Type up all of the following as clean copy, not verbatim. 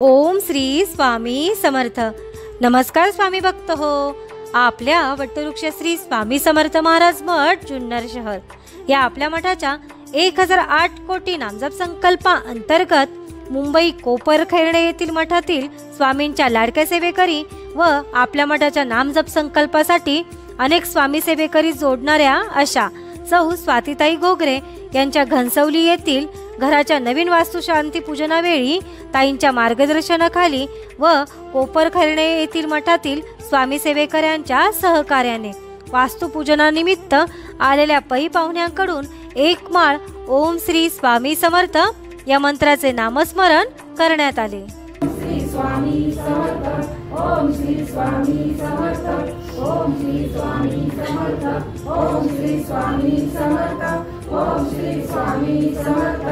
ओम श्री स्वामी समर्थ। नमस्कार स्वामी भक्त हो। आपल्या वटवृक्ष श्री स्वामी समर्थ महाराज मठ जुन्नर शहर या आपल्या मठाच्या 1008 कोटी नामजप संकल्पा अंतर्गत मुंबई कोपरखैरणे येथील मठातील स्वामींच्या लाडक्या सेवेकरी व आपल्या मठाच्या नामजप संकल्पासाठी अनेक स्वामी सेवेकरी जोडणाऱ्या अशा सौ स्वातीताई घोगरे यांच्या घनसवली येथील घराच्या नवीन वास्तुशांती पूजनावेळी ताईंच्या मार्गदर्शनाखाली व कोपरखैरणे येथील मठातील स्वामी सेवेकऱ्यांच्या सहकार्याने वास्तुपूजनानिमित्त आलेल्या पै पाहुण्यांकडून एक माळ ओम श्री स्वामी समर्थ या मंत्राचे नामस्मरण करण्यात आले। श्री स्वामी समर्थ ओम श्री स्वामी समर्थ ओम श्री स्वामी समर्थ ओम श्री स्वामी समर्थ ओम श्री स्वामी समर्थ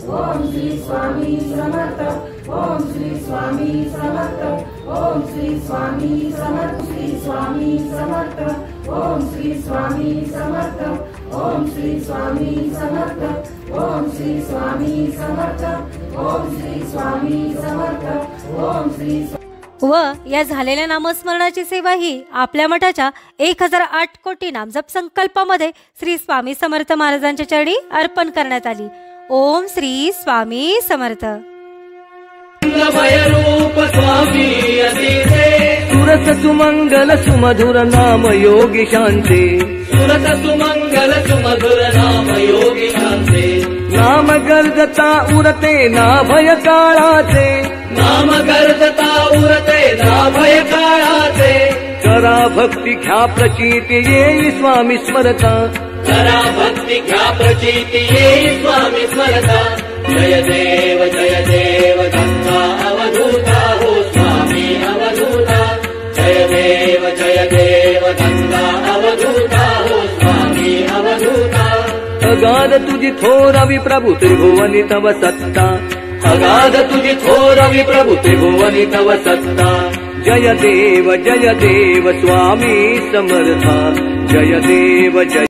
ओम श्री स्वामी समर्थ ओम श्री स्वामी समर्थ ओम श्री स्वामी समर्थ श्री स्वामी समर्थ ओम श्री स्वामी समर्थ ओम श्री स्वामी समर्थ ओम श्री स्वामी समर्थ ओम श्री स्वामी समर्थ ओम श्री व या झालेल्या नामस्मरणाची सेवा ही आपल्या मठाच्या 1008 कोटी नामजप संकल्पामध्ये श्री स्वामी समर्थ महाराजांच्या चरणी अर्पण करण्यात आली। ओम श्री स्वामी समर्थ। सुरत सुमंगल सुमधुर नाम योगी शांते सुरत सुमंगल सुमधुर नाम योगी शांते नाम गर्जता उरते ना भय काळाचे नाम गर्जता उरते ना भय काळाचे करा भक्ती घ्या प्रचिती येई स्वामी स्मरता करा भक्ती घ्या प्रचिती येई स्वामी स्मरता जय देव गंगा अवधूता हो स्वामी अवधूता जय देव गंगा अवधूता हो स्वामी अवधूता अगाध तुझी थोरावी प्रभु त्रिभुवनी तव सत्ता अगाध तुझी थोरावी प्रभु त्रिभुवनी तव सत्ता जय देव स्वामी समर्था जय देव जय